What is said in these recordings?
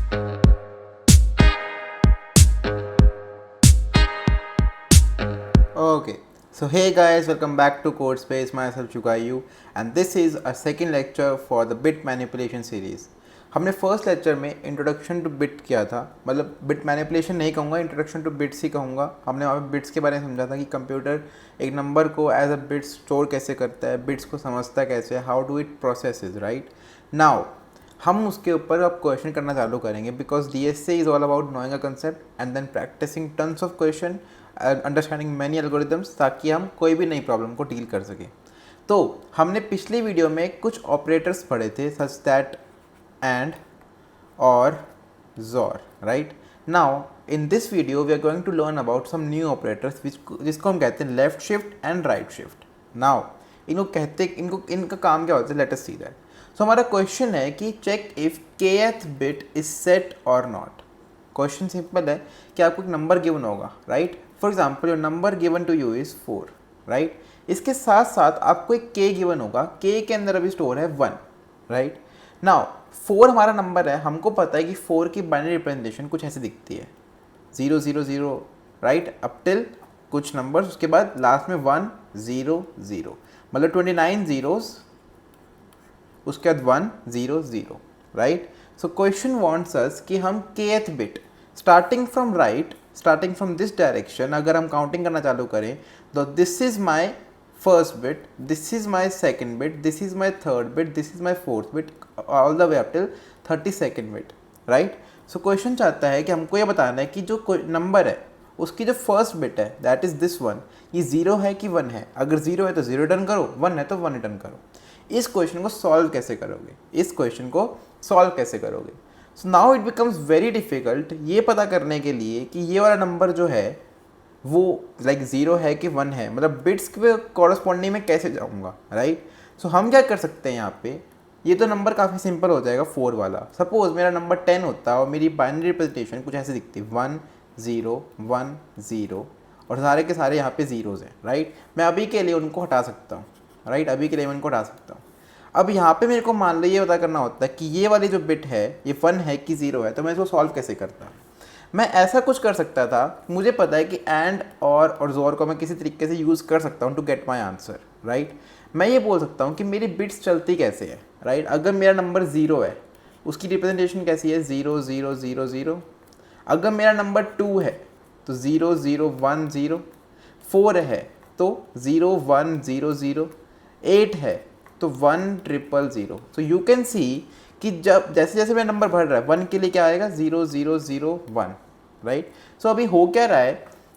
Okay, so hey guys, welcome back to Code Space. Myself Chugayu, and this is our second lecture for the bit manipulation series. हमने first lecture में introduction two bit किया था, मतलब bit manipulation नहीं कहूँगा, introduction to bits ही कहूँगा. हमने वहाँ पे बिट्स के बारे में समझा था कि कंप्यूटर एक नंबर को एज अ बिट स्टोर कैसे करता है, बिट्स को समझता कैसे, how do it processes, right. Now हम उसके ऊपर अब क्वेश्चन करना चालू करेंगे because DSA is all about knowing a concept and then practicing tons of question, understanding many algorithms, ताकि हम कोई भी नई प्रॉब्लम को डील कर सकें. तो हमने पिछली वीडियो में कुछ ऑपरेटर्स पढ़े थे सच दैट एंड और जोर, right. Now in this video we are going to learn about some new operators जिसको हम कहते हैं left shift and right shift. Now इनका काम क्या होता है, लेट अस सी दैट. सो हमारा क्वेश्चन है कि check if kth bit is set और नॉट. क्वेश्चन सिंपल है कि आपको एक नंबर गिवन होगा, right. For example your number given to you is 4, right. इसके साथ साथ आपको एक k गिवन होगा, k के अंदर अभी स्टोर है 1, राइट. नाउ 4 हमारा नंबर है, हमको पता है कि 4 की बाइनरी रिप्रेजेंटेशन कुछ ऐसी दिखती है 0 0 0, राइट, अप टिल कुछ नंबर्स, उसके बाद लास्ट में 1 0 0, मतलब 29 zeros, उसके बाद 1 0 0, right. So question wants us कि हम kth bit starting from right, starting from this direction अगर हम काउंटिंग करना चालू करें तो this is my first bit, this is my second bit, this is my third bit, this is my fourth bit, all the way up till 32nd bit, right. So question चाहता है कि हमको ये बताना है कि जो नंबर है उसकी जो फर्स्ट बिट है दैट इज दिस वन, ये 0 है कि 1 है. अगर 0 है तो 0 रिटर्न करो, 1 है तो 1 रिटर्न करो. इस क्वेश्चन को सॉल्व कैसे करोगे, इस क्वेश्चन को सॉल्व कैसे करोगे. So now it becomes very difficult ये पता करने के लिए कि ये वाला नंबर जो है वो लाइक 0 है कि 1 है, मतलब बिट्स के कॉरस्पॉन्डिंग में कैसे जाऊँगा, राइट. सो हम क्या कर सकते हैं यहाँ पे, ये तो नंबर काफ़ी सिंपल हो जाएगा 4 वाला. सपोज मेरा नंबर 10 होता और मेरी बाइनरी रिप्रेजेंटेशन कुछ ऐसे दिखती 1 0 1 0 और सारे के सारे यहाँ पे ज़ीरोज़ हैं, राइट. मैं अभी के लिए उनको हटा सकता हूँ, राइट, अभी के लिए मैं उनको हटा सकता हूँ. अब यहाँ पे मेरे को मान लो ये पता करना होता है कि ये वाली जो बिट है ये 1 है कि 0 है, तो मैं इसको सॉल्व कैसे करता. मैं ऐसा कुछ कर सकता था, मुझे पता है कि एंड और जोर को मैं किसी तरीके से यूज़ कर सकता हूँ to get my answer, right. मैं ये बोल सकता हूँ कि मेरी बिट्स चलती कैसे है, राइट. अगर मेरा नंबर 0 है उसकी रिप्रेजेंटेशन कैसी है 0 0 0 0. अगर मेरा नंबर 2 है तो 0 0 1 0. 4 है तो 0 1 0 0. 8 है तो 1 0 0. तो यू कैन सी कि जब जैसे जैसे मेरा नंबर बढ़ रहा है 1 के लिए क्या आएगा 0 0 0 1, राइट. सो अभी हो क्या रहा है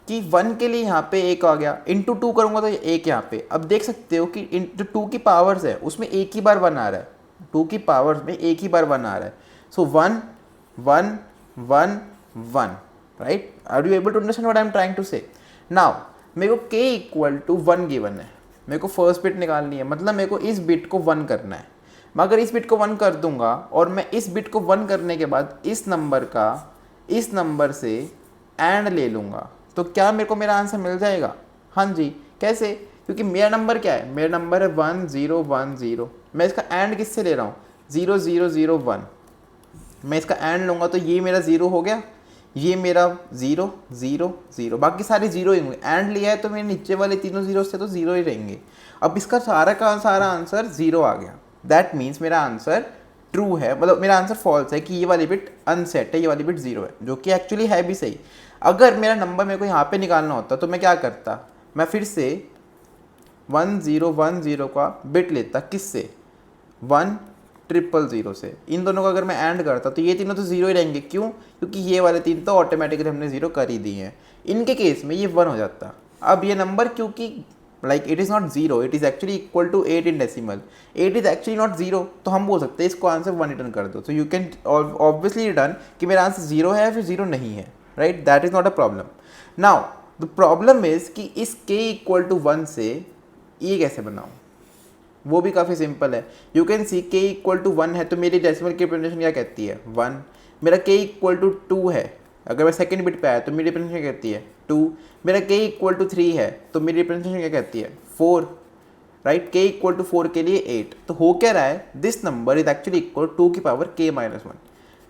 कि 1 के लिए यहाँ पे 1 आ गया, इंटू 2 करूँगा तो ये 1 यहाँ पे. अब देख सकते हो कि जो 2 की पावर्स है उसमें एक ही बार 1 आ रहा है, 2 की पावर्स में एक ही बार 1 आ रहा है. So 1 1 1 1, right. Are you able to understand what I am trying to say. Now मेरे को k इक्वल टू 1 गिवन है, मेरे को फर्स्ट बिट निकालनी है, मतलब मेरे को इस बिट को 1 करना है. मैं अगर इस बिट को 1 कर दूंगा और मैं इस बिट को 1 करने के बाद इस नंबर से एंड ले लूँगा तो क्या मेरे को मेरा आंसर मिल जाएगा. हाँ जी. कैसे, क्योंकि मेरा नंबर क्या है, मेरा नंबर है 1 0 1 0. मैं इसका एंड किससे ले रहा हूँ 0 0 0 1. मैं इसका एंड लूँगा तो ये मेरा 0 हो गया, ये मेरा 0 0 0, बाकी सारे 0 ही होंगे. एंड लिया है तो मेरे नीचे वाले तीनों 0 से तो 0 ही रहेंगे. अब इसका सारा का सारा आंसर 0 आ गया. दैट मीन्स मेरा आंसर ट्रू है, मतलब मेरा आंसर फॉल्स है कि ये वाली बिट अनसेट है, ये वाली बिट 0 है, जो कि एक्चुअली है भी सही. अगर मेरा नंबर मेरे को यहाँ पे निकालना होता तो मैं क्या करता, मैं फिर से 1 0 1 0 का बिट लेता, किससे 1 0 0 से. इन दोनों का अगर मैं ऐड करता तो ये तीनों तो 0 ही रहेंगे. क्यों, क्योंकि ये वाले तीन तो ऑटोमेटिकली हमने 0 कर ही दिए हैं. इनके केस में ये 1 हो जाता. अब ये नंबर क्योंकि like it is not 0, it is actually equal to 8 in decimal, 8 is actually not 0, तो हम बोल सकते हैं इसको आंसर 1 रिटर्न कर दो. तो यू कैन ऑब्वियसली रिटर्न कि मेरा आंसर 0 है या फिर 0 नहीं है, right. That is not a problem. Now the problem is कि इस k इक्वल टू 1 से ये कैसे बनाऊँ, वो भी काफ़ी सिंपल है. You can see k equal to 1 है तो मेरी डेसिमल की रिप्रेजेंटेशन क्या कहती है 1. मेरा k इक्वल टू 2 है, अगर मैं सेकंड बिट पे आया तो मेरी रिप्रेजेंटेशन क्या कहती है 2. मेरा k इक्वल टू 3 है तो मेरी रिप्रेजेंटेशन क्या कहती है 4, राइट. k इक्वल टू 4 के लिए 8. तो हो क्या रहा है, this number is actually equal 2 की पावर k माइनस 1.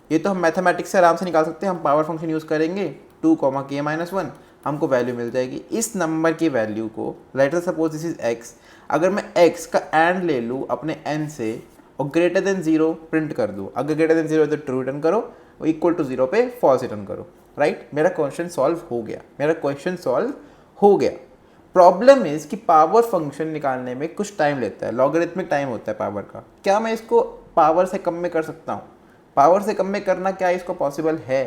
ये तो हम मैथमेटिक्स से आराम से निकाल सकते हैं। हम पावर फंक्शन यूज़ करेंगे 2 k माइनस 1, हमको वैल्यू मिल जाएगी। इस नंबर की वैल्यू को let us suppose this is x, अगर मैं x का एंड ले लूँ अपने n से और ग्रेटर देन 0 प्रिंट कर दूँ, अगर ग्रेटर देन 0 है तो ट्रू रिटर्न करो, और इक्वल टू 0 पे फॉल्स रिटर्न करो, राइट। मेरा क्वेश्चन सॉल्व हो गया, मेरा क्वेश्चन सॉल्व हो गया। प्रॉब्लम इज कि पावर फंक्शन निकालने में कुछ टाइम लेता है, लॉगरिथमिक टाइम होता है पावर का। क्या मैं इसको पावर से कम में कर सकता हूँ? पावर से कम में करना क्या इसको पॉसिबल है?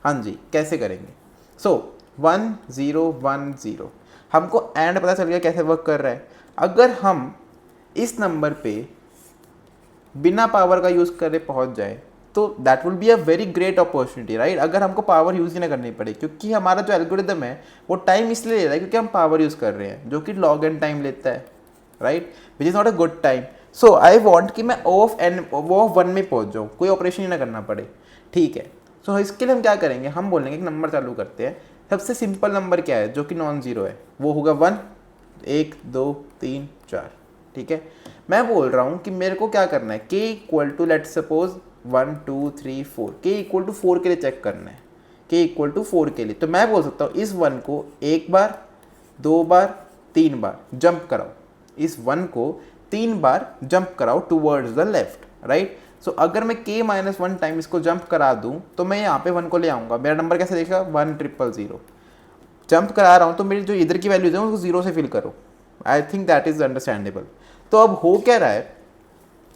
हाँ जी, कैसे करेंगे? सो 1 0 1 0, हमको एंड पता चल गया कैसे वर्क कर रहा है। अगर हम इस नंबर पे बिना पावर का यूज़ करे पहुंच जाए तो that will be a very great opportunity, right. अगर हमको पावर यूज़ ही ना करनी पड़े, क्योंकि हमारा जो एल्गोरिदम है वो टाइम इसलिए ले रहा है क्योंकि हम पावर यूज़ कर रहे हैं, जो कि लॉग एन टाइम लेता है, right, which is not a good time. So I want कि मैं O ऑफ 1 में पहुंच जाऊँ, कोई ऑपरेशन ही ना करना पड़े, ठीक है। सो इसके लिए हम क्या करेंगे, हम बोलेंगे कि नंबर चालू करते हैं। सबसे सिंपल नंबर क्या है जो कि नॉन जीरो है, वो होगा 1 1 2 3 4, ठीक है। मैं बोल रहा हूँ कि मेरे को क्या करना है, k equal to let suppose 1 2 3 4, k equal to 4 के लिए चेक करना है, k इक्वल टू 4 के लिए। तो मैं बोल सकता हूँ इस 1 को एक बार, 2 बार, 3 बार जंप कराओ, इस 1 को 3 बार जंप कराओ टूवर्ड्स द लेफ्ट, राइट। सो अगर मैं k माइनस 1 टाइम इसको जंप करा दूँ तो मैं यहाँ पे 1 को ले आऊँगा, मेरा नंबर कैसे देखेगा 1 0 0 0। जंप करा रहा हूँ तो मेरी जो इधर की वैल्यूज है उसको 0 से फिल करो। I think that is understandable. तो अब हो क्या रहा है,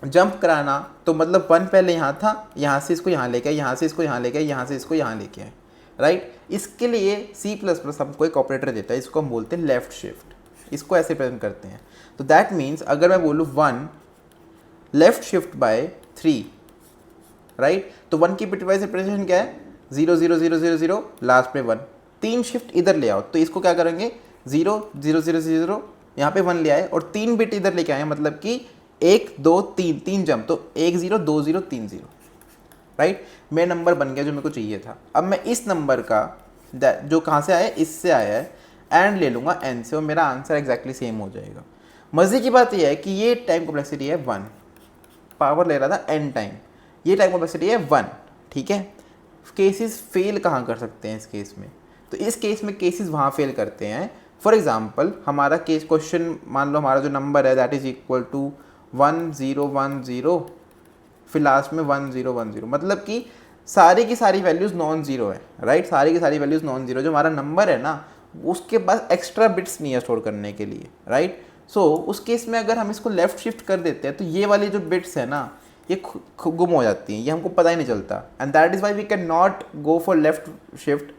जंप कराना तो मतलब 1 पहले यहाँ था, यहाँ से इसको यहाँ लेके आए, यहाँ से इसको यहाँ लेके आए, यहाँ से इसको यहाँ लेके आए, राइट। इसके लिए C++ हमको एक ऑपरेटर देता है, इसको हम बोलते हैं लेफ्ट शिफ्ट, इसको ऐसे प्रेजेंट करते हैं। तो दैट मीन्स अगर मैं बोलूँ 1 लेफ्ट शिफ्ट बाय 3, राइट, तो 1 की बिटवाइज रिप्रेजेंटेशन क्या है 0 0 0 0 0, लास्ट में 1। 3 शिफ्ट इधर ले आओ तो इसको क्या करेंगे 0 0 0 0 0, यहाँ पे 1 ले आए और 3 बिट इधर लेके आए, मतलब कि 1 2 3 3 जंप, तो 1 0 2 0 3 0, राइट। मेरा नंबर बन गया जो मेरे को चाहिए था। अब मैं इस नंबर का जो कहाँ से आया है, इससे आया है, एंड ले लूँगा n से और मेरा आंसर एग्जैक्टली सेम हो जाएगा। मज़े की बात यह है कि ये टाइम कॉम्प्लेक्सिटी है 1, पावर ले रहा था n टाइम, ये टाइम कॉम्प्लेक्सिटी है 1, ठीक है। केसेस फेल कहाँ कर सकते हैं इस केस में, तो इस केस में केसेस वहाँ फेल करते हैं। फॉर एग्जांपल हमारा केस क्वेश्चन मान लो हमारा जो नंबर है दैट इज इक्वल टू 1 0 1 0, फिर लास्ट में 1 0 1 0, मतलब कि सारी की सारी वैल्यूज़ नॉन जीरो है, राइट। सारी की सारी वैल्यूज़ नॉन जीरो, जो हमारा नंबर है ना उसके पास एक्स्ट्रा बिट्स नहीं है स्टोर करने के लिए, राइट। सो उस केस में अगर हम इसको लेफ्ट शिफ्ट कर देते हैं तो ये वाली जो बिट्स है ना ये गुम हो जाती हैं, ये हमको पता ही नहीं चलता। And that is why we can not go for left shift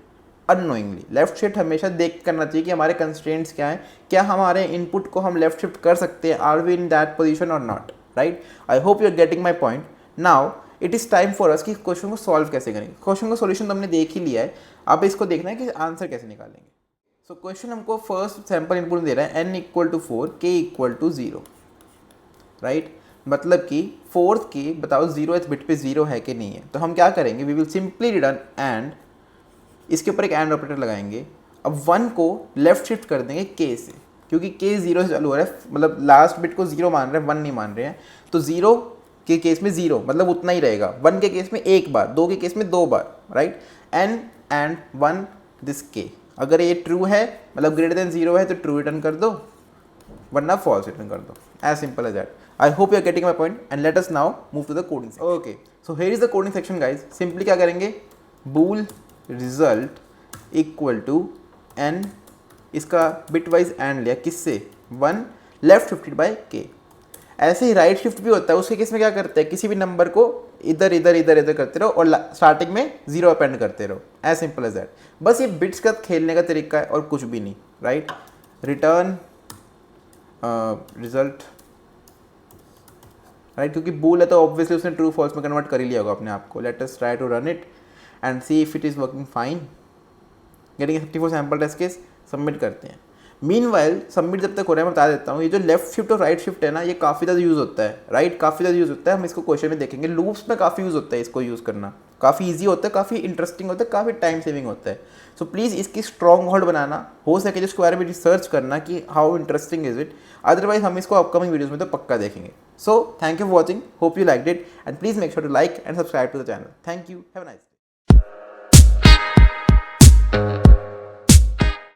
unknowingly. Left shift हमेशा देख करना चाहिए कि हमारे कंस्ट्रेंट्स क्या हैं, क्या हमारे इनपुट को हम लेफ्ट शिफ्ट कर सकते हैं, are we in that position और not, right. I hope you are getting my point. Now it is time for us कि क्वेश्चन को सॉल्व कैसे करेंगे। क्वेश्चन का सॉल्यूशन तो हमने देख ही लिया है, अब इसको देखना है कि आंसर कैसे निकालेंगे। सो क्वेश्चन हमको फर्स्ट सैम्पल इनपुट दे रहा है n equal to 4 k equal to 0, right. मतलब कि फोर्थ की बताओ 0th बिट पे 0 है कि नहीं है। तो हम क्या करेंगे, we will simply return and, इसके ऊपर एक एंड ऑपरेटर लगाएंगे। अब 1 को लेफ्ट शिफ्ट कर देंगे k से, क्योंकि k 0 से चालू हो रहा है, मतलब लास्ट बिट को 0 मान रहे हैं 1 नहीं मान रहे हैं। तो 0 के केस में 0 मतलब उतना ही रहेगा, 1 के केस में एक बार, 2 के केस में 2 बार, right. n and 1 this k, अगर ये ट्रू है मतलब ग्रेटर देन 0 है तो ट्रू रिटर्न कर दो, वरना फॉल्स रिटर्न कर दो, as simple as that. I hope you are getting my point and let us now move to the coding section. Okay, so here is the coding section guys. Simply क्या करेंगे, bool result equal to n, इसका bitwise and लिया किससे 1 left shifted bye k। ऐसे ही right shift भी होता है, उसके केस में क्या करते हैं, किसी भी नंबर को इधर इधर इधर इधर करते रहो और स्टार्टिंग में 0 अपेंड करते रहो, एज सिंपल एज दैट। बस ये बिट्स का खेलने का तरीका है और कुछ भी नहीं, राइट। रिटर्न रिजल्ट, राइट, क्योंकि बूल है तो ऑब्वियसली उसने ट्रू फॉल्स में कन्वर्ट कर ही लिया होगा अपने आप को। Let us try to run it and see if it is working fine. Getting 54 sample test case, submit करते हैं। मीनवाइल सबमिट जब तक हो रहा है मैं बता देता हूँ, ये जो लेफ्ट शिफ्ट और राइट शिफ्ट है ना ये काफ़ी ज़्यादा यूज़ होता है, राइट, काफ़ी ज़्यादा यूज़ होता है। हम इसको क्वेश्चन में देखेंगे, लूप्स में काफ़ी यूज़ होता है, इसको यूज़ करना काफ़ी ईजी होता है, काफ़ी इंटरेस्टिंग होता है, काफ़ी टाइम सेविंग होता है। सो प्लीज़ इसकी स्ट्रॉन्ग होल्ड बनाना, हो सके जिसके बारे में रिसर्च करना कि how interesting is it, otherwise हम इसको अपकमिंग वीडियोज़ में तो पक्का देखेंगे। So thank you for watching, hope you liked it, and please make sure to like and subscribe to the channel. Thank you, have a nice day.